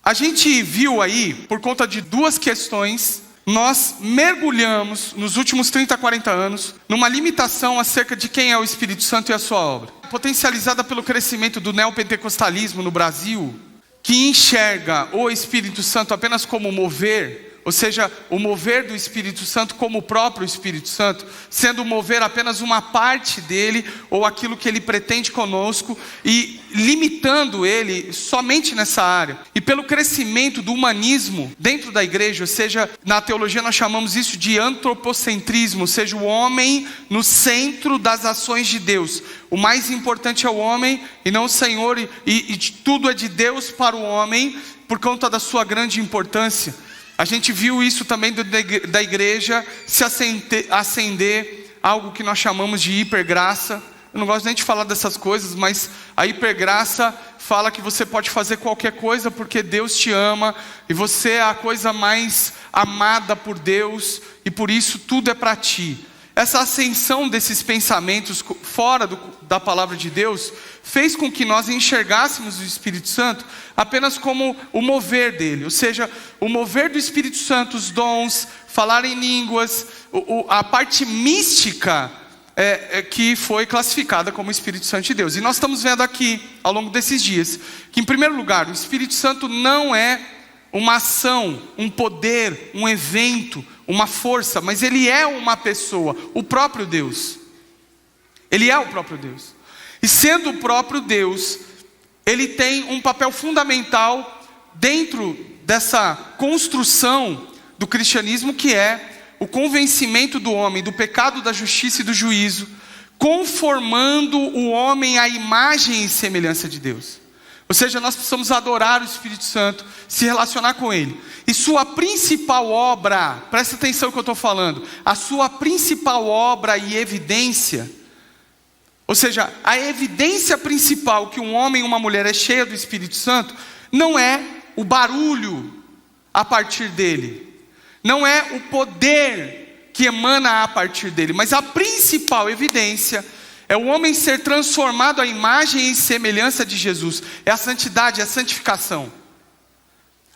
A gente viu aí, por conta de duas questões, nós mergulhamos nos últimos 30, 40 anos numa limitação acerca de quem é o Espírito Santo e a sua obra. Potencializada pelo crescimento do neopentecostalismo no Brasil, que enxerga o Espírito Santo apenas como mover, ou seja, o mover do Espírito Santo como o próprio Espírito Santo, sendo o mover apenas uma parte dele, ou aquilo que ele pretende conosco, e limitando ele somente nessa área. E pelo crescimento do humanismo dentro da igreja, ou seja, na teologia nós chamamos isso de antropocentrismo, ou seja, o homem no centro das ações de Deus. O mais importante é o homem e não o Senhor, e tudo é de Deus para o homem, por conta da sua grande importância. A gente viu isso também da igreja se acender algo que nós chamamos de hipergraça. Eu não gosto nem de falar dessas coisas, mas a hipergraça fala que você pode fazer qualquer coisa porque Deus te ama, e você é a coisa mais amada por Deus, e por isso tudo é para ti. Essa ascensão desses pensamentos fora da palavra de Deus fez com que nós enxergássemos o Espírito Santo apenas como o mover dele, ou seja, o mover do Espírito Santo, os dons, falar em línguas, a parte mística que foi classificada como Espírito Santo de Deus. E nós estamos vendo aqui, ao longo desses dias, que em primeiro lugar, o Espírito Santo não é uma ação, um poder, um evento, uma força, mas ele é uma pessoa, o próprio Deus. Ele é o próprio Deus. E sendo o próprio Deus, ele tem um papel fundamental dentro dessa construção do cristianismo, que é o convencimento do homem do pecado, da justiça e do juízo, conformando o homem à imagem e semelhança de Deus. Ou seja, nós precisamos adorar o Espírito Santo, se relacionar com Ele. E sua principal obra, presta atenção no que eu estou falando, a sua principal obra e evidência, ou seja, a evidência principal que um homem e uma mulher é cheia do Espírito Santo, não é o barulho a partir dele, não é o poder que emana a partir dele, mas a principal evidência é o homem ser transformado à imagem e semelhança de Jesus. É a santidade, é a santificação.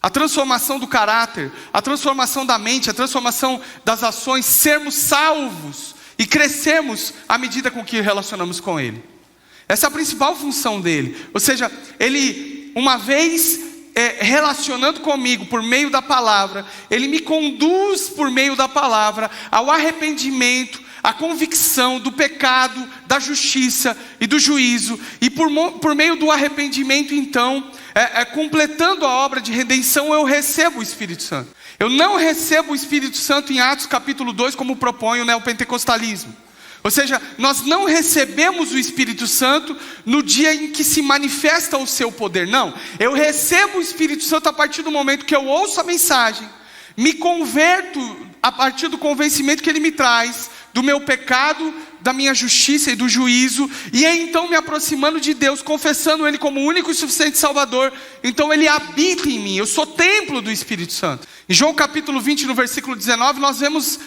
A transformação do caráter, a transformação da mente, a transformação das ações, sermos salvos e crescermos à medida com que relacionamos com Ele. Essa é a principal função dele. Ou seja, Ele, uma vez relacionando comigo por meio da palavra, Ele me conduz por meio da palavra ao arrependimento, a convicção do pecado, da justiça e do juízo, e por meio do arrependimento, então, completando a obra de redenção, eu recebo o Espírito Santo. Eu não recebo o Espírito Santo em Atos capítulo 2, como propõe o neopentecostalismo. Ou seja, nós não recebemos o Espírito Santo no dia em que se manifesta o seu poder. Não, eu recebo o Espírito Santo a partir do momento que eu ouço a mensagem, me converto a partir do convencimento que Ele me traz, do meu pecado, da minha justiça e do juízo, e aí então me aproximando de Deus, confessando Ele como o único e suficiente Salvador, então Ele habita em mim, eu sou templo do Espírito Santo. Em João capítulo 20, no versículo 19, nós vemos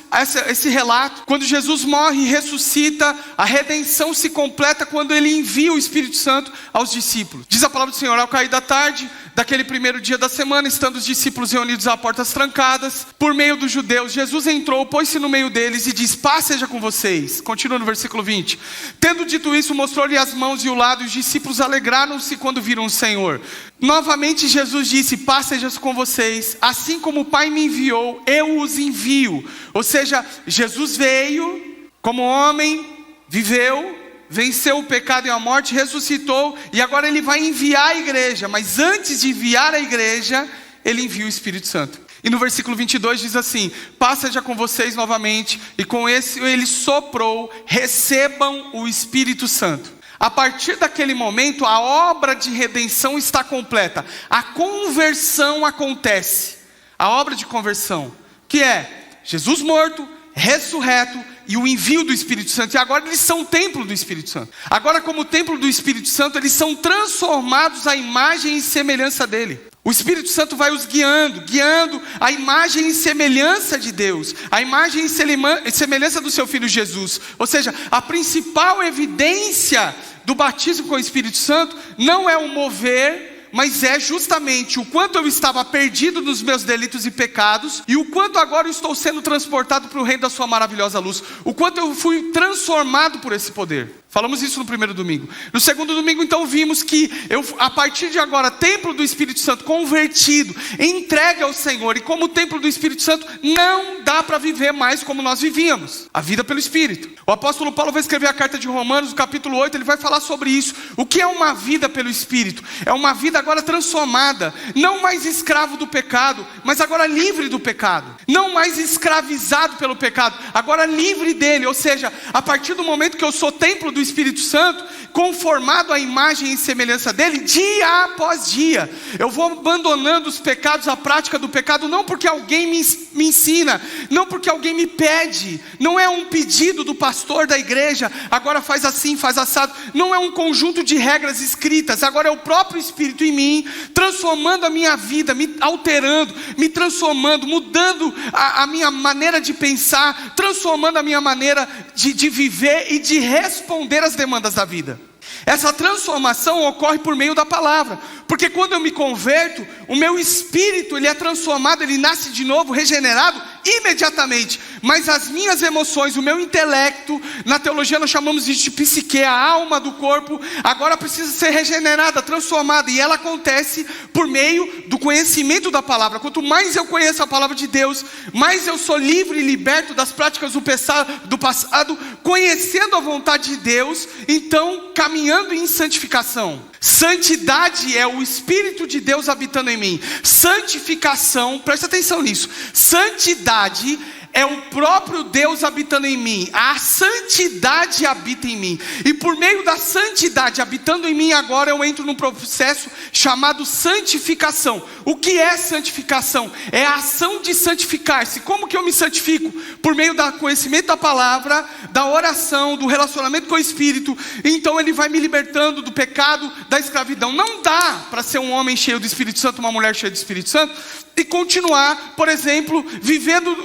esse relato, quando Jesus morre e ressuscita, a redenção se completa quando Ele envia o Espírito Santo aos discípulos. Diz a palavra do Senhor: ao cair da tarde, daquele primeiro dia da semana, estando os discípulos reunidos a portas trancadas, por meio dos judeus, Jesus entrou, pôs-se no meio deles e diz: paz seja com vocês. Continua no versículo 20. Tendo dito isso, mostrou-lhe as mãos e o lado, e os discípulos alegraram-se quando viram o Senhor. Novamente Jesus disse: paz seja com vocês, assim como o Pai me enviou, eu os envio. Ou seja, Jesus veio como homem, viveu, venceu o pecado e a morte, ressuscitou, e agora Ele vai enviar a igreja. Mas antes de enviar a igreja, Ele envia o Espírito Santo. E no versículo 22 diz assim: paz seja com vocês novamente. E com esse Ele soprou: recebam o Espírito Santo. A partir daquele momento, a obra de redenção está completa. A conversão acontece. A obra de conversão, que é Jesus morto, ressurreto e o envio do Espírito Santo. E agora eles são o templo do Espírito Santo. Agora, como templo do Espírito Santo, eles são transformados à imagem e semelhança dele. O Espírito Santo vai os guiando a imagem e semelhança de Deus, a imagem e semelhança do seu Filho Jesus. Ou seja, a principal evidência do batismo com o Espírito Santo não é o mover, mas é justamente o quanto eu estava perdido nos meus delitos e pecados, e o quanto agora eu estou sendo transportado para o reino da sua maravilhosa luz, o quanto eu fui transformado por esse poder. Falamos isso no primeiro domingo. No segundo domingo, então, vimos que eu, a partir de agora, templo do Espírito Santo, convertido, entregue ao Senhor, e como templo do Espírito Santo, não dá para viver mais como nós vivíamos, a vida pelo Espírito. O apóstolo Paulo vai escrever a carta de Romanos, no capítulo 8, ele vai falar sobre isso. O que é uma vida pelo Espírito? É uma vida agora transformada, não mais escravo do pecado, mas agora livre do pecado, não mais escravizado pelo pecado, agora livre dele, ou seja, a partir do momento que eu sou templo do Espírito Santo, conformado à imagem e semelhança dele, dia após dia, eu vou abandonando os pecados, a prática do pecado, não porque alguém me ensina, não porque alguém me pede, não é um pedido do pastor da igreja, agora faz assim, faz assado, não é um conjunto de regras escritas, agora é o próprio Espírito em mim, transformando a minha vida, me alterando, me transformando, mudando a minha maneira de pensar, transformando a minha maneira de viver e de responder às demandas da vida. Essa transformação ocorre por meio da palavra, porque quando eu me converto, o meu espírito ele é transformado, ele nasce de novo, regenerado imediatamente, mas as minhas emoções, o meu intelecto, na teologia nós chamamos de psique, a alma do corpo, agora precisa ser regenerada, transformada, e ela acontece por meio do conhecimento da palavra. Quanto mais eu conheço a palavra de Deus, mais eu sou livre e liberto das práticas do passado, conhecendo a vontade de Deus, então caminhando em santificação. Santidade é o Espírito de Deus habitando em mim. Santificação, presta atenção nisso, santidade é o próprio Deus habitando em mim. A santidade habita em mim, e por meio da santidade habitando em mim, agora eu entro num processo chamado santificação. O que é santificação? É a ação de santificar-se. Como que eu me santifico? Por meio do conhecimento da palavra, da oração, do relacionamento com o Espírito. Então ele vai me libertando do pecado, da escravidão. Não dá para ser um homem cheio do Espírito Santo, uma mulher cheia do Espírito Santo, e continuar, por exemplo, vivendo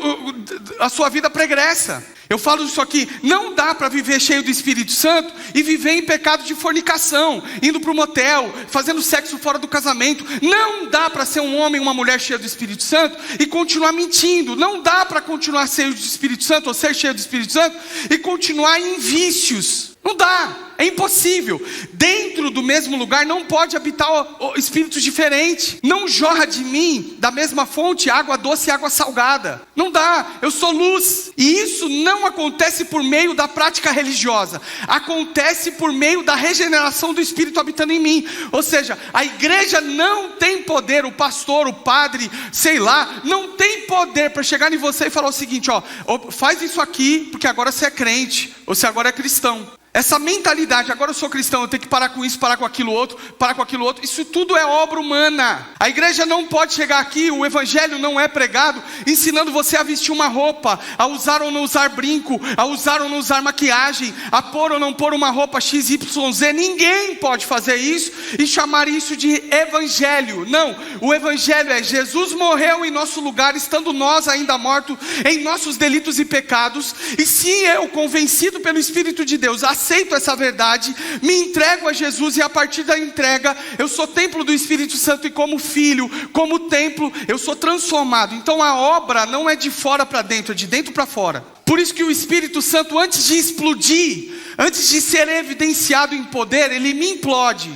a sua vida pregressa. Eu falo isso aqui, não dá para viver cheio do Espírito Santo e viver em pecado de fornicação, indo para o motel, fazendo sexo fora do casamento. Não dá para ser um homem, uma mulher cheia do Espírito Santo e continuar mentindo. Não dá para continuar cheio do Espírito Santo ou ser cheio do Espírito Santo e continuar em vícios. Não dá, é impossível. Dentro do mesmo lugar não pode habitar espíritos diferentes. Não jorra de mim, da mesma fonte, água doce e água salgada. Não dá, eu sou luz. E isso não acontece por meio da prática religiosa. Acontece por meio da regeneração do Espírito habitando em mim. Ou seja, a igreja não tem poder, o pastor, o padre, sei lá, não tem poder para chegar em você e falar o seguinte, ó, faz isso aqui porque agora você é crente, ou você agora é cristão. Essa mentalidade, agora eu sou cristão, eu tenho que parar com isso, parar com aquilo outro, isso tudo é obra humana. A igreja não pode chegar aqui, o evangelho não é pregado ensinando você a vestir uma roupa, a usar ou não usar brinco, a usar ou não usar maquiagem, a pôr ou não pôr uma roupa XYZ. Ninguém pode fazer isso e chamar isso de evangelho. Não, o evangelho é Jesus morreu em nosso lugar, estando nós ainda mortos em nossos delitos e pecados, e se eu, convencido pelo Espírito de Deus, aceito essa verdade, me entrego a Jesus, e a partir da entrega eu sou templo do Espírito Santo, e como filho, como templo, eu sou transformado. Então a obra não é de fora para dentro, é de dentro para fora. Por isso que o Espírito Santo, antes de explodir, antes de ser evidenciado em poder, ele me implode.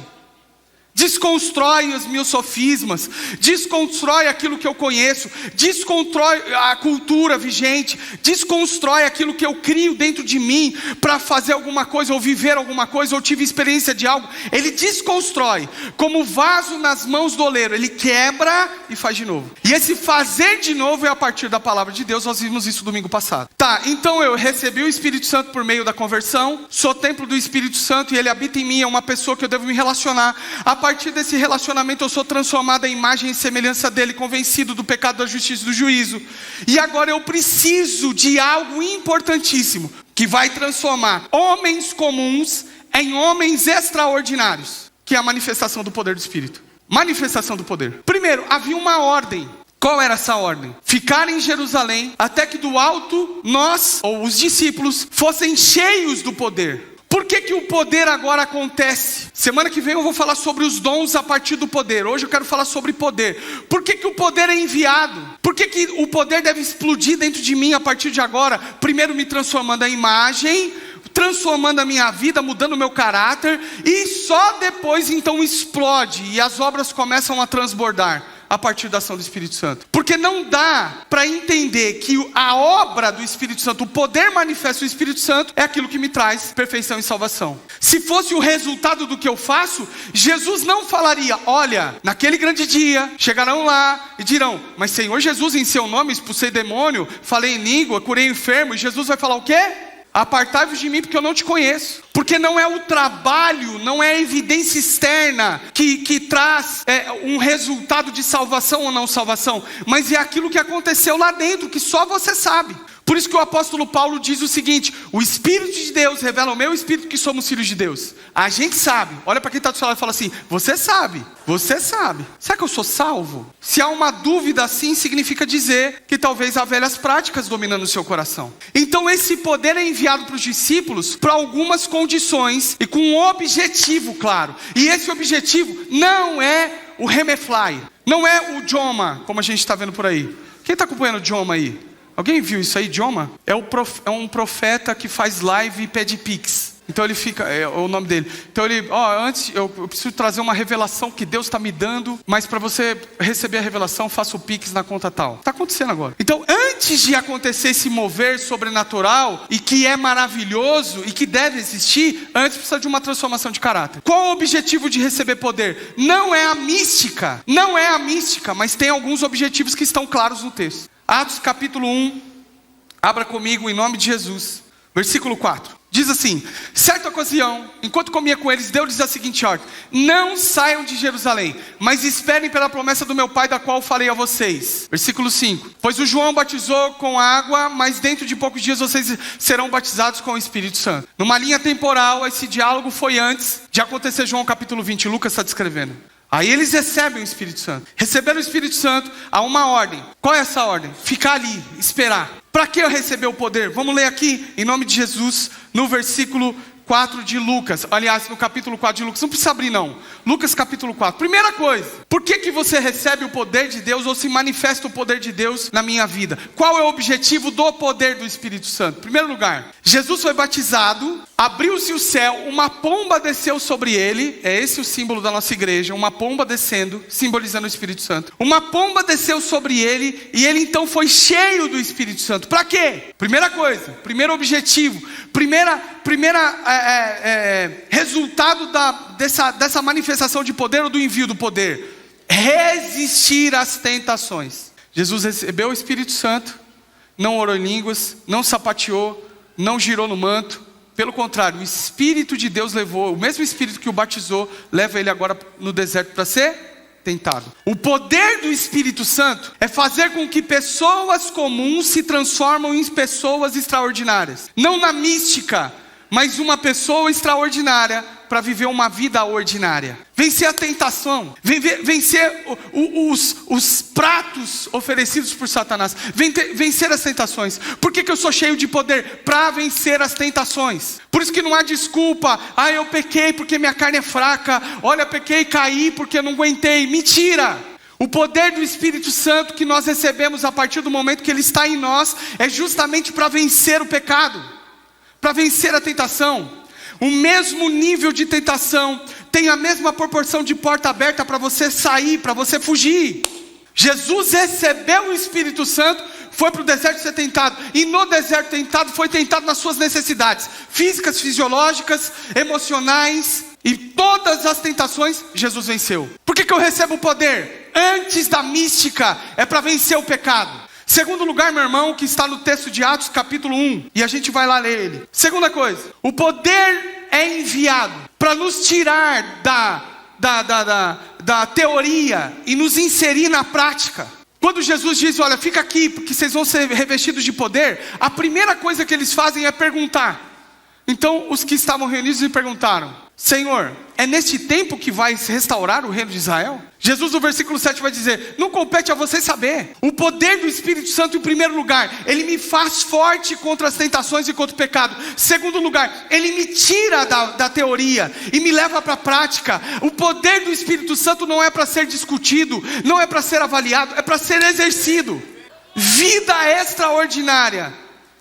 Desconstrói os meus sofismas, desconstrói aquilo que eu conheço, desconstrói a cultura vigente, desconstrói aquilo que eu crio dentro de mim para fazer alguma coisa, ou viver alguma coisa, ou tive experiência de algo. Ele desconstrói, como vaso nas mãos do oleiro, ele quebra e faz de novo. E esse fazer de novo é a partir da palavra de Deus. Nós vimos isso domingo passado. Tá, então eu recebi o Espírito Santo por meio da conversão, sou templo do Espírito Santo e ele habita em mim, é uma pessoa que eu devo me relacionar. A partir desse relacionamento eu sou transformado à imagem e semelhança dele, convencido do pecado, da justiça e do juízo. E agora eu preciso de algo importantíssimo, que vai transformar homens comuns em homens extraordinários, que é a manifestação do poder do Espírito. Manifestação do poder. Primeiro, havia uma ordem. Qual era essa ordem? Ficar em Jerusalém até que do alto nós, ou os discípulos, fossem cheios do poder. Por que o poder agora acontece? Semana que vem eu vou falar sobre os dons a partir do poder. Hoje eu quero falar sobre poder. Por que o poder é enviado? Por que o poder deve explodir dentro de mim a partir de agora? Primeiro me transformando a imagem, transformando a minha vida, mudando o meu caráter, e só depois então explode e as obras começam a transbordar a partir da ação do Espírito Santo. Porque não dá para entender que a obra do Espírito Santo, o poder manifesto do Espírito Santo, é aquilo que me traz perfeição e salvação. Se fosse o resultado do que eu faço, Jesus não falaria: olha, naquele grande dia, chegarão lá e dirão: mas Senhor Jesus, em seu nome expulsei demônio, falei em língua, curei enfermo. E Jesus vai falar o quê? Apartai-vos de mim porque eu não te conheço. Porque não é o trabalho, não é a evidência externa que traz um resultado de salvação ou não salvação, mas é aquilo que aconteceu lá dentro, que só você sabe. Por isso que o apóstolo Paulo diz o seguinte: o Espírito de Deus revela ao meu espírito que somos filhos de Deus. A gente sabe. Olha para quem está do seu lado e fala assim: você sabe. Você sabe. Será que eu sou salvo? Se há uma dúvida assim, significa dizer que talvez há velhas práticas dominando o seu coração. Então esse poder é enviado para os discípulos para algumas condições e com um objetivo claro. E esse objetivo não é o Hemefly, não é o Joma, como a gente está vendo por aí. Quem está acompanhando o Joma aí? Alguém viu isso aí, Joma? É um profeta que faz live e pede pix. Então ele fica, é o nome dele. Então ele, antes eu preciso trazer uma revelação que Deus está me dando, mas para você receber a revelação, faça o pix na conta tal. Está acontecendo agora. Então antes de acontecer esse mover sobrenatural, e que é maravilhoso, e que deve existir, antes precisa de uma transformação de caráter. Qual o objetivo de receber poder? Não é a mística, mas tem alguns objetivos que estão claros no texto. Atos capítulo 1, abra comigo em nome de Jesus, versículo 4. Diz assim: certa ocasião, enquanto comia com eles, deu-lhes a seguinte ordem: não saiam de Jerusalém, mas esperem pela promessa do meu Pai, da qual falei a vocês. Versículo 5: pois o João batizou com água, mas dentro de poucos dias vocês serão batizados com o Espírito Santo. Numa linha temporal, esse diálogo foi antes de acontecer João capítulo 20, Lucas está descrevendo. Aí eles recebem o Espírito Santo. Receberam o Espírito Santo, há uma ordem. Qual é essa ordem? Ficar ali, esperar. Para que eu receber o poder? Vamos ler aqui, em nome de Jesus, no versículo 4 de Lucas. Aliás, no capítulo 4 de Lucas. Não precisa abrir não. Lucas capítulo 4. Primeira coisa: por que você recebe o poder de Deus, ou se manifesta o poder de Deus na minha vida? Qual é o objetivo do poder do Espírito Santo? Primeiro lugar, Jesus foi batizado, abriu-se o céu, uma pomba desceu sobre ele. É esse o símbolo da nossa igreja, uma pomba descendo, simbolizando o Espírito Santo. Uma pomba desceu sobre ele, e ele então foi cheio do Espírito Santo. Para quê? Primeira coisa, primeiro objetivo, resultado dessa manifestação de poder, ou do envio do poder: resistir às tentações. Jesus recebeu o Espírito Santo, não orou em línguas, não sapateou, não girou no manto. Pelo contrário, o Espírito de Deus levou, o mesmo Espírito que o batizou, leva ele agora no deserto para ser tentado. O poder do Espírito Santo é fazer com que pessoas comuns se transformem em pessoas extraordinárias. Não na mística, mas uma pessoa extraordinária para viver uma vida ordinária. Vencer a tentação, vencer os pratos oferecidos por Satanás, vencer as tentações. Por que eu sou cheio de poder? Para vencer as tentações. Por isso que não há desculpa: eu pequei porque minha carne é fraca, olha, pequei e caí porque eu não aguentei. Mentira! O poder do Espírito Santo que nós recebemos a partir do momento que ele está em nós é justamente para vencer o pecado, para vencer a tentação. O mesmo nível de tentação tem a mesma proporção de porta aberta para você sair, para você fugir. Jesus recebeu o Espírito Santo, foi para o deserto ser tentado, e no deserto tentado, foi tentado nas suas necessidades físicas, fisiológicas, emocionais, e todas as tentações Jesus venceu. Por que eu recebo o poder? Antes da mística, é para vencer o pecado. Segundo lugar, meu irmão, que está no texto de Atos capítulo 1, e a gente vai lá ler ele. Segunda coisa, o poder é enviado para nos tirar da teoria e nos inserir na prática. Quando Jesus diz: olha, fica aqui porque vocês vão ser revestidos de poder, a primeira coisa que eles fazem é perguntar: Então os que estavam reunidos lhe perguntaram: Senhor, é neste tempo que vais restaurar o reino de Israel? Jesus no versículo 7 vai dizer: não compete a você saber. O poder do Espírito Santo, em primeiro lugar, ele me faz forte contra as tentações e contra o pecado. Segundo lugar, ele me tira da teoria e me leva para a prática. O poder do Espírito Santo não é para ser discutido, não é para ser avaliado, é para ser exercido. Vida extraordinária,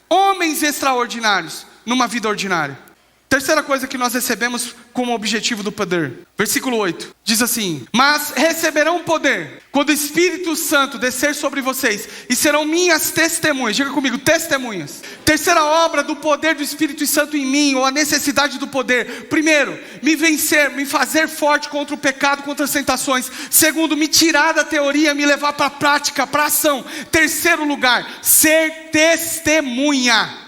homens extraordinários numa vida ordinária. Terceira coisa que nós recebemos como objetivo do poder. Versículo 8. Diz assim: mas receberão poder quando o Espírito Santo descer sobre vocês, e serão minhas testemunhas. Diga comigo, testemunhas. Terceira obra do poder do Espírito Santo em mim, ou a necessidade do poder. Primeiro, me vencer, me fazer forte contra o pecado, contra as tentações. Segundo, me tirar da teoria, me levar para a prática, para a ação. Terceiro lugar, ser testemunha.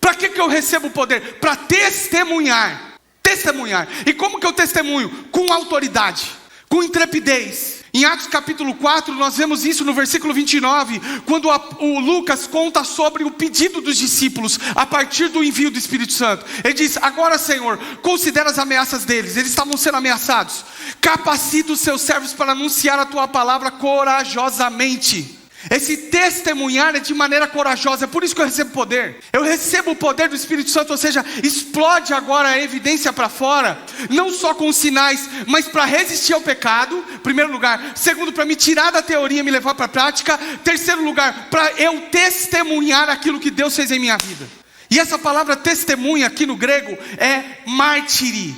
Para que eu recebo o poder? Para testemunhar. Testemunhar. E como que eu testemunho? Com autoridade, com intrepidez. Em Atos capítulo 4, nós vemos isso no versículo 29, quando o Lucas conta sobre o pedido dos discípulos, a partir do envio do Espírito Santo. Ele diz: agora, Senhor, considera as ameaças deles. Eles estavam sendo ameaçados. Capacita os seus servos para anunciar a tua palavra corajosamente. Esse testemunhar é de maneira corajosa. É por isso que eu recebo poder. Eu recebo o poder do Espírito Santo, ou seja, explode agora a evidência para fora. Não só com sinais, mas para resistir ao pecado, em primeiro lugar. Segundo, para me tirar da teoria e me levar para a prática. Terceiro lugar, para eu testemunhar aquilo que Deus fez em minha vida. E essa palavra testemunha aqui no grego é mártire.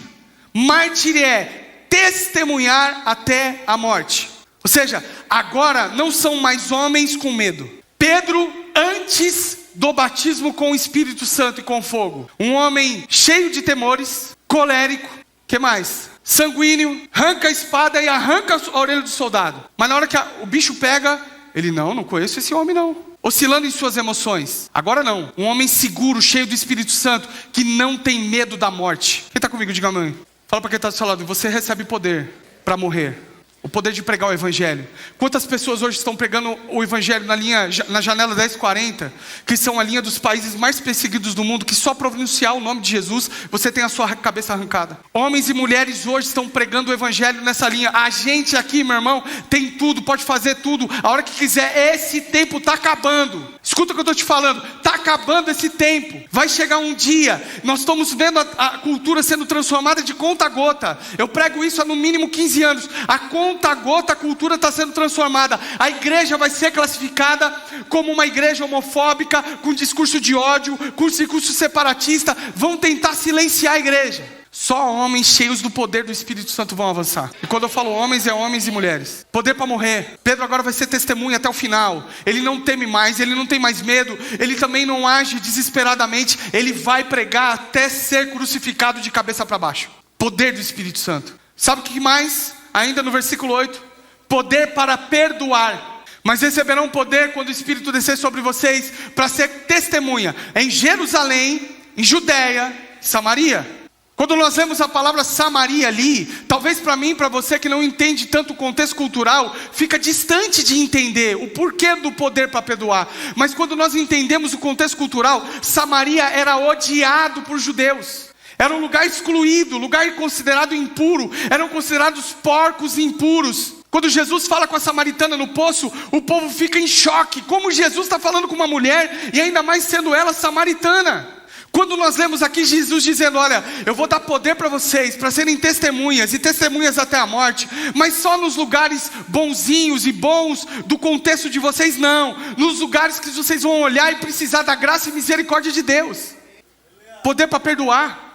Mártire é testemunhar até a morte. Ou seja, agora não são mais homens com medo. Pedro, antes do batismo com o Espírito Santo e com fogo, um homem cheio de temores, colérico, que mais? Sanguíneo, arranca a espada e arranca a orelha do soldado. Mas na hora que o bicho pega, ele: não conheço esse homem não. Oscilando em suas emoções. Agora não, um homem seguro, cheio do Espírito Santo, que não tem medo da morte. Quem está comigo, diga amém. Fala para quem está do seu lado: você recebe poder para morrer. O poder de pregar o Evangelho. Quantas pessoas hoje estão pregando o Evangelho na janela 1040, que são a linha dos países mais perseguidos do mundo, que só pronunciar o nome de Jesus, você tem a sua cabeça arrancada. Homens e mulheres hoje estão pregando o Evangelho nessa linha. A gente aqui, meu irmão, tem tudo, pode fazer tudo, a hora que quiser. Esse tempo está acabando. Escuta o que eu estou te falando, está acabando esse tempo. Vai chegar um dia, nós estamos vendo a cultura sendo transformada de conta a gota. Eu prego isso há no mínimo 15 anos. A conta a gota a cultura está sendo transformada. A igreja vai ser classificada como uma igreja homofóbica, com discurso de ódio, com discurso separatista. Vão tentar silenciar a igreja. Só homens cheios do poder do Espírito Santo vão avançar. E quando eu falo homens, é homens e mulheres. Poder para morrer. Pedro agora vai ser testemunha até o final. Ele não teme mais, ele não tem mais medo. Ele também não age desesperadamente. Ele vai pregar até ser crucificado de cabeça para baixo. Poder do Espírito Santo. Sabe o que mais? Ainda no versículo 8. Poder para perdoar. Mas receberão poder quando o Espírito descer sobre vocês, para ser testemunha em Jerusalém, em Judeia, Samaria. Quando nós vemos a palavra Samaria ali, talvez para mim, para você que não entende tanto o contexto cultural, fica distante de entender o porquê do poder para perdoar. Mas quando nós entendemos o contexto cultural, Samaria era odiado por judeus. Era um lugar excluído, lugar considerado impuro. Eram considerados porcos impuros. Quando Jesus fala com a samaritana no poço, o povo fica em choque. Como Jesus está falando com uma mulher, e ainda mais sendo ela samaritana. Quando nós lemos aqui Jesus dizendo: olha, eu vou dar poder para vocês, para serem testemunhas, e testemunhas até a morte, mas só nos lugares bonzinhos e bons do contexto de vocês, não. Nos lugares que vocês vão olhar e precisar da graça e misericórdia de Deus. Poder para perdoar.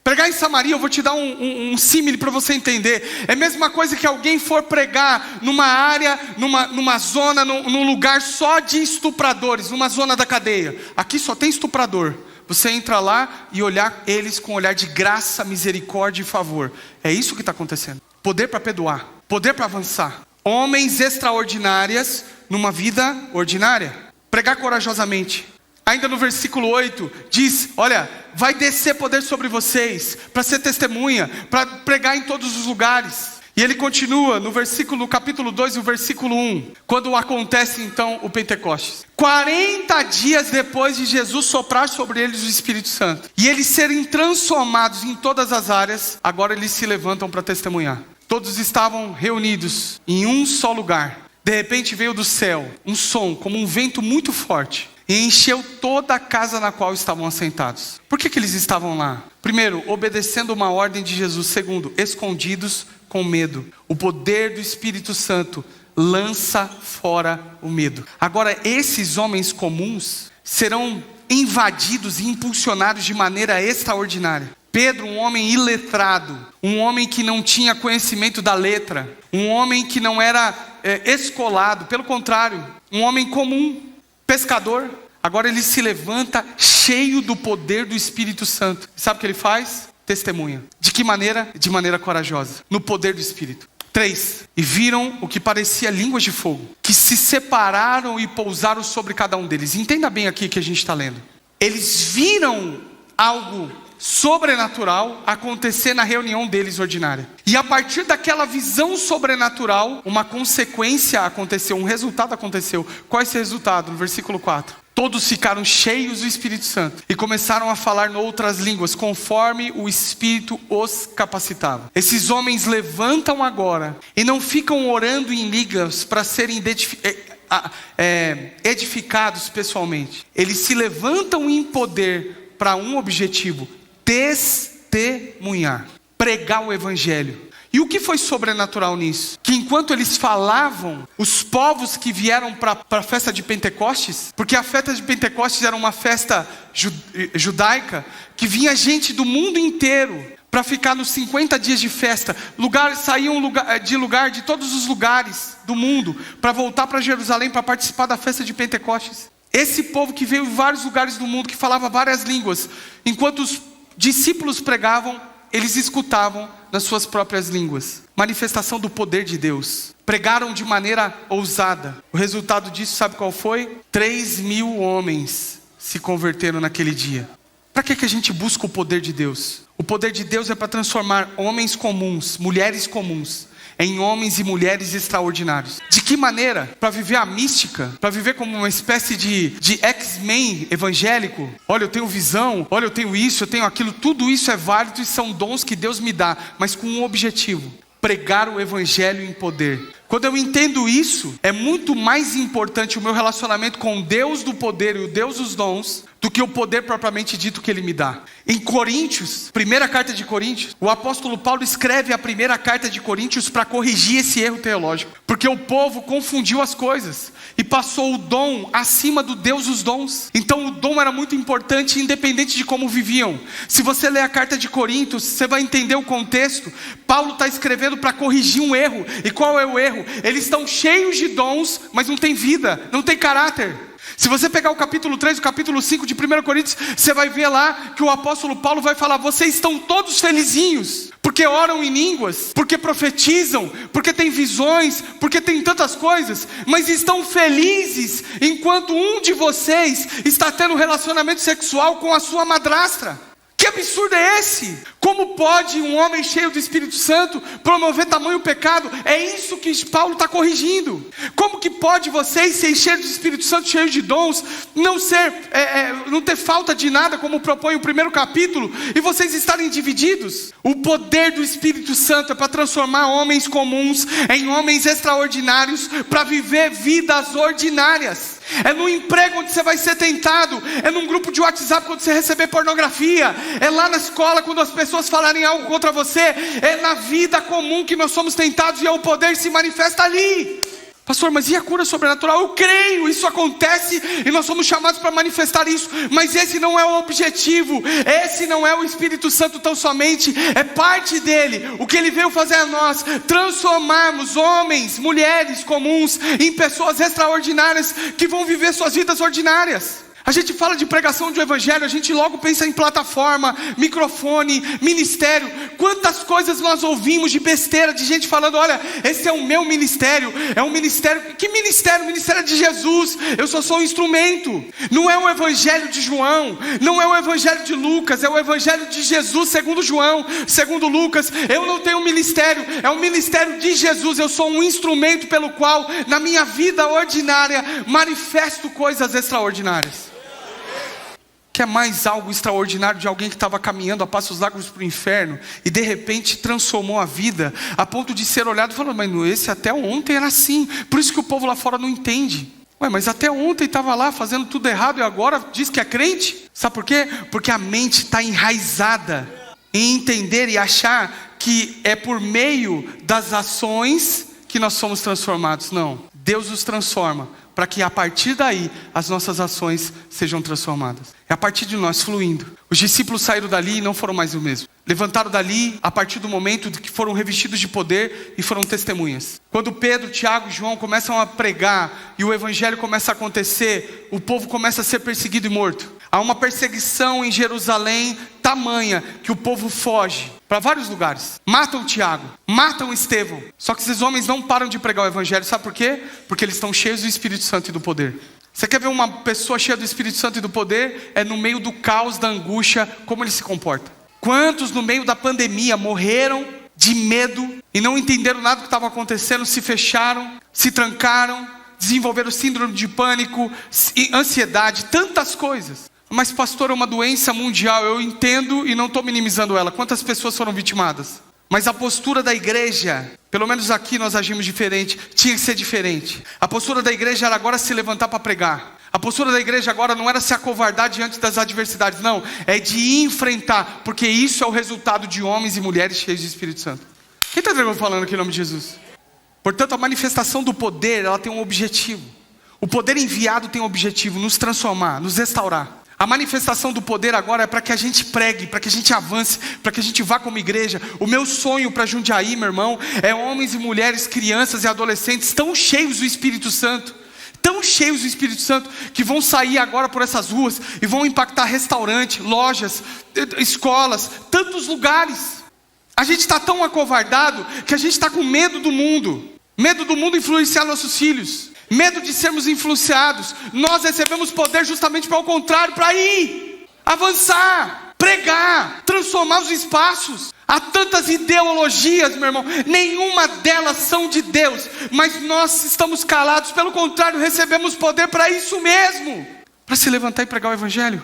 Pregar em Samaria, eu vou te dar um símile para você entender. É a mesma coisa que alguém for pregar numa área, numa zona, num lugar só de estupradores, numa zona da cadeia. Aqui só tem estuprador. Você entra lá e olhar eles com um olhar de graça, misericórdia e favor. É isso que está acontecendo. Poder para perdoar, poder para avançar. Homens extraordinárias numa vida ordinária. Pregar corajosamente. Ainda no versículo 8 diz: olha, vai descer poder sobre vocês, para ser testemunha, para pregar em todos os lugares. E ele continua no capítulo 2 e o versículo 1, quando acontece então o Pentecostes. 40 dias depois de Jesus soprar sobre eles o Espírito Santo, e eles serem transformados em todas as áreas, agora eles se levantam para testemunhar. Todos estavam reunidos em um só lugar. De repente veio do céu um som como um vento muito forte, e encheu toda a casa na qual estavam assentados. Por que eles estavam lá? Primeiro, obedecendo uma ordem de Jesus. Segundo, escondidos com medo. O poder do Espírito Santo lança fora o medo. Agora, esses homens comuns serão invadidos e impulsionados de maneira extraordinária. Pedro, um homem iletrado, um homem que não tinha conhecimento da letra, um homem que não era escolado, pelo contrário, um homem comum, pescador. Agora ele se levanta cheio do poder do Espírito Santo. Sabe o que ele faz? Testemunha. De que maneira? De maneira corajosa, no poder do Espírito. 3. E viram o que parecia línguas de fogo, que se separaram e pousaram sobre cada um deles. Entenda bem aqui que a gente está lendo. Eles viram algo sobrenatural acontecer na reunião deles ordinária. E a partir daquela visão sobrenatural, uma consequência aconteceu, um resultado aconteceu. Qual é esse resultado? No versículo 4. Todos ficaram cheios do Espírito Santo e começaram a falar em outras línguas, conforme o Espírito os capacitava. Esses homens levantam agora e não ficam orando em línguas para serem edificados pessoalmente. Eles se levantam em poder para um objetivo: testemunhar, pregar o Evangelho. E o que foi sobrenatural nisso? Que enquanto eles falavam, os povos que vieram para a festa de Pentecostes, porque a festa de Pentecostes era uma festa judaica, que vinha gente do mundo inteiro para ficar nos 50 dias de festa. Saíam de todos os lugares do mundo para voltar para Jerusalém para participar da festa de Pentecostes. Esse povo que veio de vários lugares do mundo, que falava várias línguas, enquanto os discípulos pregavam, eles escutavam nas suas próprias línguas. Manifestação do poder de Deus. Pregaram de maneira ousada. O resultado disso, sabe qual foi? 3.000 homens se converteram naquele dia. Para que a gente busca o poder de Deus? O poder de Deus é para transformar homens comuns, mulheres comuns, em homens e mulheres extraordinários. De que maneira? Para viver a mística, para viver como uma espécie de X-Men evangélico. Olha, eu tenho visão, olha, eu tenho isso, eu tenho aquilo. Tudo isso é válido e são dons que Deus me dá, mas com um objetivo: pregar o Evangelho em poder. Quando eu entendo isso, é muito mais importante o meu relacionamento com o Deus do poder e o Deus dos dons, do que o poder propriamente dito que Ele me dá. Em Coríntios, primeira carta de Coríntios, o apóstolo Paulo escreve a primeira carta de Coríntios para corrigir esse erro teológico. Porque o povo confundiu as coisas e passou o dom acima do Deus dos dons. Então o dom era muito importante, independente de como viviam. Se você ler a carta de Coríntios, você vai entender o contexto. Paulo está escrevendo para corrigir um erro. E qual é o erro? Eles estão cheios de dons, mas não tem vida, não tem caráter. Se você pegar o capítulo 3 e o capítulo 5 de 1 Coríntios, você vai ver lá que o apóstolo Paulo vai falar: vocês estão todos felizinhos, porque oram em línguas, porque profetizam, porque têm visões, porque tem tantas coisas, mas estão felizes enquanto um de vocês está tendo um relacionamento sexual com a sua madrastra. Que absurdo é esse? Como pode um homem cheio do Espírito Santo promover tamanho pecado? É isso que Paulo está corrigindo. Como que pode vocês ser cheios do Espírito Santo, cheios de dons, não ter falta de nada, como propõe o primeiro capítulo, e vocês estarem divididos? O poder do Espírito Santo é para transformar homens comuns em homens extraordinários, para viver vidas ordinárias. É no emprego onde você vai ser tentado, é num grupo de WhatsApp quando você receber pornografia, é lá na escola quando as pessoas falarem algo contra você, é na vida comum que nós somos tentados e o poder se manifesta ali. Pastor, mas e a cura sobrenatural? Eu creio, isso acontece e nós somos chamados para manifestar isso, mas esse não é o objetivo, esse não é o Espírito Santo tão somente, é parte dele. O que ele veio fazer a nós, transformarmos homens, mulheres comuns em pessoas extraordinárias que vão viver suas vidas ordinárias. A gente fala de pregação do evangelho, a gente logo pensa em plataforma, microfone, ministério. Quantas coisas nós ouvimos de besteira, de gente falando, olha, esse é o meu ministério, é um ministério. Que ministério? O ministério é de Jesus, eu só sou um instrumento. Não é o evangelho de João, não é o evangelho de Lucas, é o evangelho de Jesus, segundo João, segundo Lucas. Eu não tenho um ministério, é o ministério de Jesus. Eu sou um instrumento pelo qual, na minha vida ordinária, manifesto coisas extraordinárias. Quer mais algo extraordinário de alguém que estava caminhando a passos largos para o inferno e de repente transformou a vida a ponto de ser olhado e falando, mas esse até ontem era assim. Por isso que o povo lá fora não entende. Ué, mas até ontem estava lá fazendo tudo errado e agora diz que é crente? Sabe por quê? Porque a mente está enraizada em entender e achar que é por meio das ações que nós somos transformados. Não, Deus os transforma para que a partir daí as nossas ações sejam transformadas. É a partir de nós fluindo. Os discípulos saíram dali e não foram mais o mesmo. Levantaram dali a partir do momento que foram revestidos de poder e foram testemunhas. Quando Pedro, Tiago e João começam a pregar e o evangelho começa a acontecer, o povo começa a ser perseguido e morto. Há uma perseguição em Jerusalém tamanha que o povo foge para vários lugares. Matam Tiago, matam Estevão. Só que esses homens não param de pregar o evangelho. Sabe por quê? Porque eles estão cheios do Espírito Santo e do poder. Você quer ver uma pessoa cheia do Espírito Santo e do poder? É no meio do caos, da angústia, como ele se comporta. Quantos no meio da pandemia morreram de medo e não entenderam nada do que estava acontecendo, se fecharam, se trancaram, desenvolveram síndrome de pânico, ansiedade, tantas coisas. Mas pastor, é uma doença mundial, eu entendo e não estou minimizando ela. Quantas pessoas foram vitimadas? Mas a postura da igreja, pelo menos aqui nós agimos diferente, tinha que ser diferente. A postura da igreja era agora se levantar para pregar. A postura da igreja agora não era se acovardar diante das adversidades, não. É de enfrentar, porque isso é o resultado de homens e mulheres cheios de Espírito Santo. Quem está falando aqui em nome de Jesus? Portanto, a manifestação do poder, ela tem um objetivo. O poder enviado tem um objetivo, nos transformar, nos restaurar. A manifestação do poder agora é para que a gente pregue, para que a gente avance, para que a gente vá como igreja. O meu sonho para Jundiaí, meu irmão, é homens e mulheres, crianças e adolescentes tão cheios do Espírito Santo, tão cheios do Espírito Santo, que vão sair agora por essas ruas e vão impactar restaurantes, lojas, escolas, tantos lugares. A gente está tão acovardado que a gente está com medo do mundo influenciar nossos filhos. Medo de sermos influenciados. Nós recebemos poder justamente para o contrário, para ir, avançar, pregar, transformar os espaços. Há tantas ideologias, meu irmão, nenhuma delas são de Deus, mas nós estamos calados, pelo contrário, recebemos poder para isso mesmo, para se levantar e pregar o evangelho.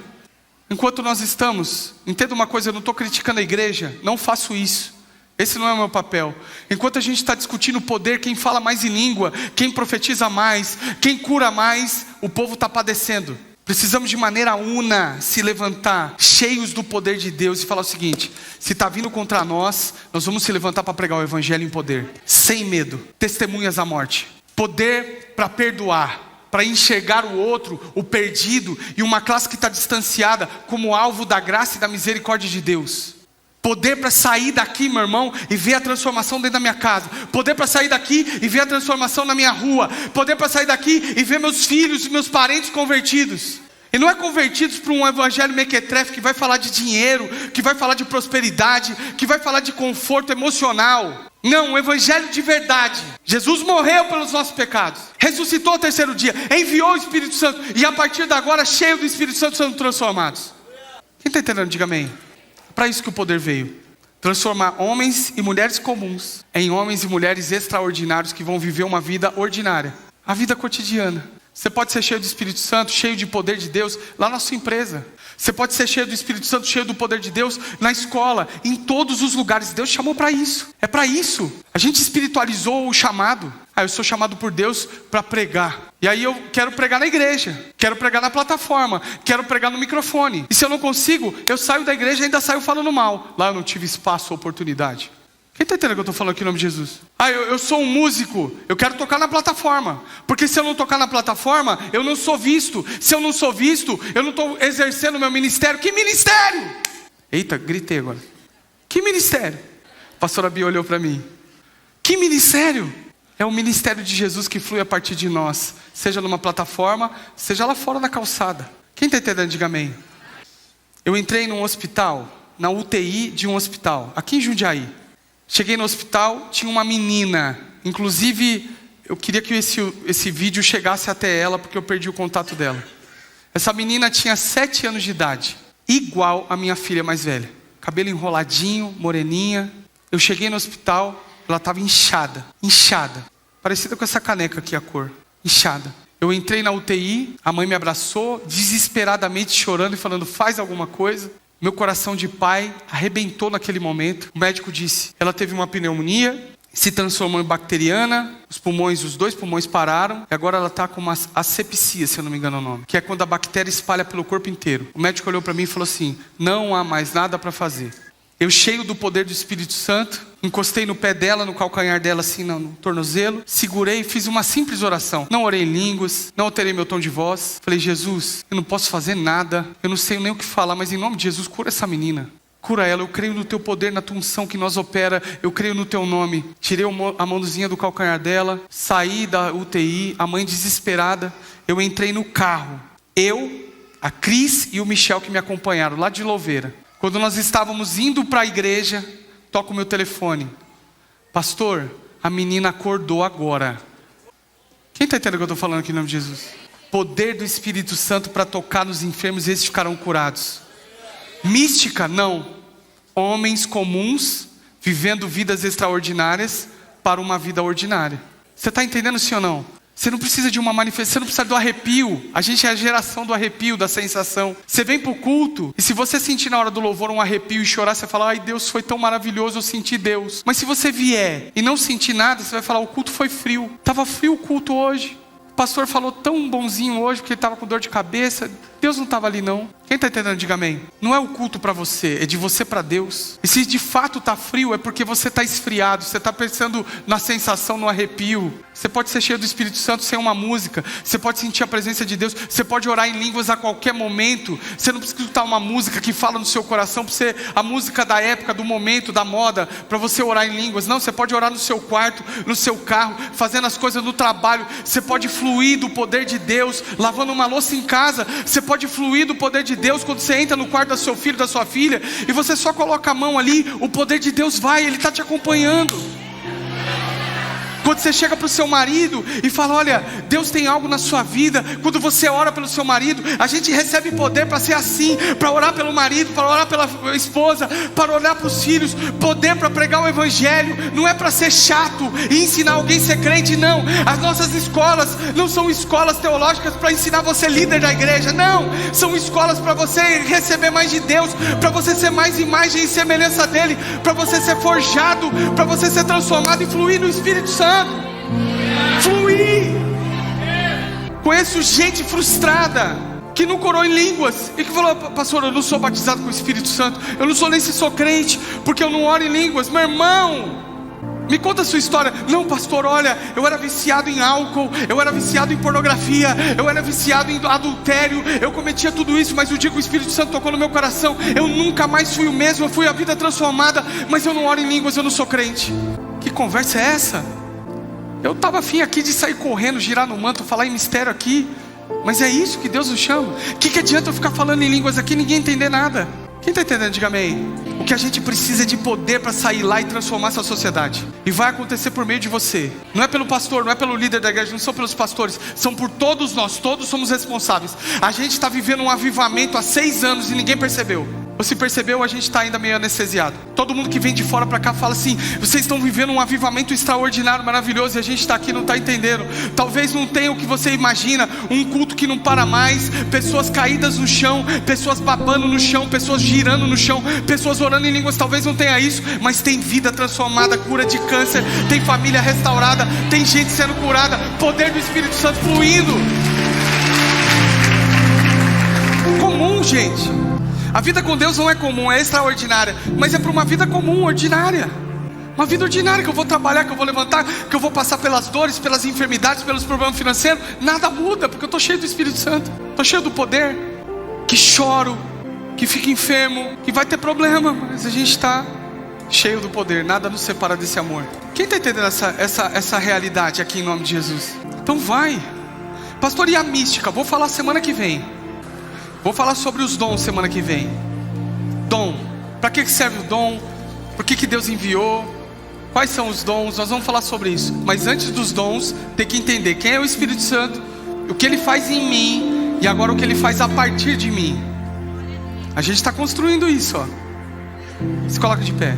Enquanto nós estamos, entenda uma coisa, eu não estou criticando a igreja, não faço isso. Esse não é o meu papel. Enquanto a gente está discutindo poder, quem fala mais em língua, quem profetiza mais, quem cura mais, o povo está padecendo. Precisamos de maneira una se levantar, cheios do poder de Deus e falar o seguinte: se está vindo contra nós, nós vamos se levantar para pregar o evangelho em poder, sem medo, testemunhas da morte, poder para perdoar, para enxergar o outro, o perdido e uma classe que está distanciada como alvo da graça e da misericórdia de Deus. Poder para sair daqui, meu irmão, e ver a transformação dentro da minha casa. Poder para sair daqui e ver a transformação na minha rua. Poder para sair daqui e ver meus filhos e meus parentes convertidos. E não é convertidos para um evangelho mequetrefe que vai falar de dinheiro, que vai falar de prosperidade, que vai falar de conforto emocional. Não, um evangelho de verdade. Jesus morreu pelos nossos pecados, ressuscitou ao terceiro dia, enviou o Espírito Santo, e a partir de agora, cheio do Espírito Santo, são transformados. Quem está entendendo? Diga amém. Para isso que o poder veio. Transformar homens e mulheres comuns em homens e mulheres extraordinários que vão viver uma vida ordinária. A vida cotidiana. Você pode ser cheio do Espírito Santo, cheio de poder de Deus lá na sua empresa. Você pode ser cheio do Espírito Santo, cheio do poder de Deus na escola, em todos os lugares. Deus chamou para isso. É para isso. A gente espiritualizou o chamado. Eu sou chamado por Deus para pregar. E aí eu quero pregar na igreja, quero pregar na plataforma, quero pregar no microfone. E se eu não consigo, eu saio da igreja e ainda saio falando mal. Lá eu não tive espaço ou oportunidade. Quem está entendendo o que eu estou falando aqui em nome de Jesus? Eu sou um músico, eu quero tocar na plataforma. Porque se eu não tocar na plataforma, eu não sou visto. Se eu não sou visto, eu não estou exercendo o meu ministério. Que ministério? Eita, gritei agora. Que ministério? A pastora Bia olhou para mim. Que ministério? É o ministério de Jesus que flui a partir de nós. Seja numa plataforma, seja lá fora na calçada. Quem está entendendo, diga amém. Eu entrei num hospital, na UTI de um hospital, aqui em Jundiaí. Cheguei no hospital, tinha uma menina, inclusive eu queria que esse vídeo chegasse até ela, porque eu perdi o contato dela. Essa menina tinha 7 anos de idade, igual a minha filha mais velha. Cabelo enroladinho, moreninha. Eu cheguei no hospital, ela estava inchada, parecida com essa caneca aqui a cor, inchada. Eu entrei na UTI, a mãe me abraçou, desesperadamente chorando e falando, faz alguma coisa. Meu coração de pai arrebentou naquele momento. O médico disse, ela teve uma pneumonia, se transformou em bacteriana, os 2 pulmões pararam, e agora ela está com uma asepsia, se eu não me engano o nome, que é quando a bactéria espalha pelo corpo inteiro. O médico olhou para mim e falou assim, não há mais nada para fazer. Eu, cheio do poder do Espírito Santo, encostei no pé dela, no calcanhar dela, assim, no tornozelo, segurei e fiz uma simples oração. Não orei em línguas, não alterei meu tom de voz. Falei, Jesus, eu não posso fazer nada, eu não sei nem o que falar, mas em nome de Jesus, cura essa menina. Cura ela, eu creio no teu poder, na tua unção que nós opera, eu creio no teu nome. Tirei a mãozinha do calcanhar dela, saí da UTI, a mãe desesperada. Eu entrei no carro, eu, a Cris e o Michel que me acompanharam, lá de Louveira. Quando nós estávamos indo para a igreja, toca o meu telefone. Pastor, a menina acordou agora. Quem está entendendo o que eu estou falando aqui em nome de Jesus? Poder do Espírito Santo para tocar nos enfermos e eles ficarão curados. Mística? Não. Homens comuns, vivendo vidas extraordinárias para uma vida ordinária. Você está entendendo, sim ou não? Você não precisa de uma manifestação, você não precisa do arrepio. A gente é a geração do arrepio, da sensação. Você vem para o culto, e se você sentir na hora do louvor um arrepio e chorar, você fala, ai Deus, foi tão maravilhoso, eu senti Deus. Mas se você vier e não sentir nada, você vai falar, o culto foi frio. Estava frio o culto hoje. O pastor falou tão bonzinho hoje, porque ele estava com dor de cabeça. Deus não estava ali não. Quem está entendendo, diga amém. Não é o culto para você, é de você para Deus. E se de fato está frio, é porque você está esfriado. Você está pensando na sensação, no arrepio. Você pode ser cheio do Espírito Santo sem uma música. Você pode sentir a presença de Deus. Você pode orar em línguas a qualquer momento. Você não precisa escutar uma música que fala no seu coração, para ser a música da época, do momento, da moda, para você orar em línguas. Não, você pode orar no seu quarto, no seu carro, fazendo as coisas no trabalho. Você pode fluir do poder de Deus, lavando uma louça em casa. Você pode fluir do poder de Deus quando você entra no quarto do seu filho, da sua filha, e você só coloca a mão ali, o poder de Deus vai, Ele está te acompanhando. Quando você chega para o seu marido e fala, olha, Deus tem algo na sua vida. Quando você ora pelo seu marido, a gente recebe poder para ser assim, para orar pelo marido, para orar pela esposa, para orar para os filhos, poder para pregar o evangelho. Não é para ser chato e ensinar alguém a ser crente, não. As nossas escolas não são escolas teológicas para ensinar você a ser líder da igreja, não. São escolas para você receber mais de Deus, para você ser mais imagem e semelhança dele, para você ser forjado, para você ser transformado e fluir no Espírito Santo. Fluir. Conheço gente frustrada que não orou em línguas e que falou, pastor, eu não sou batizado com o Espírito Santo, eu não sou nem se sou crente, porque eu não oro em línguas. Meu irmão, me conta a sua história. Não, pastor, olha, eu era viciado em álcool, eu era viciado em pornografia, eu era viciado em adultério, eu cometia tudo isso, mas o dia que o Espírito Santo tocou no meu coração, eu nunca mais fui o mesmo, eu fui a vida transformada, mas eu não oro em línguas, eu não sou crente. Que conversa é essa? Eu estava afim aqui de sair correndo, girar no manto, falar em mistério aqui, mas é isso que Deus nos chama. O que adianta eu ficar falando em línguas aqui e ninguém entender nada? Quem está entendendo, diga amém. O que a gente precisa é de poder para sair lá e transformar essa sociedade. E vai acontecer por meio de você. Não é pelo pastor, não é pelo líder da igreja, não são pelos pastores, são por todos nós, todos somos responsáveis. A gente está vivendo um avivamento há 6 anos e ninguém percebeu. Ou se percebeu, a gente está ainda meio anestesiado. Todo mundo que vem de fora para cá fala assim, vocês estão vivendo um avivamento extraordinário, maravilhoso, e a gente está aqui e não está entendendo. Talvez não tenha o que você imagina, um culto que não para mais, pessoas caídas no chão, pessoas babando no chão, pessoas girando no chão, pessoas orando em línguas. Talvez não tenha isso, mas tem vida transformada, cura de câncer, tem família restaurada, tem gente sendo curada, poder do Espírito Santo fluindo. Comum, gente. A vida com Deus não é comum, é extraordinária, mas é para uma vida comum, ordinária. Uma vida ordinária, que eu vou trabalhar, que eu vou levantar, que eu vou passar pelas dores, pelas enfermidades, pelos problemas financeiros. Nada muda, porque eu estou cheio do Espírito Santo, estou cheio do poder. Que choro, que fico enfermo, que vai ter problema, mas a gente está cheio do poder. Nada nos separa desse amor. Quem está entendendo essa realidade aqui em nome de Jesus? Então vai. Pastor, e a mística? Vou falar semana que vem. Vou falar sobre os dons semana que vem. Dom. Para que serve o dom? Por que Deus enviou? Quais são os dons? Nós vamos falar sobre isso. Mas antes dos dons, tem que entender quem é o Espírito Santo, o que Ele faz em mim e agora o que Ele faz a partir de mim. A gente está construindo isso, ó. Se coloca de pé.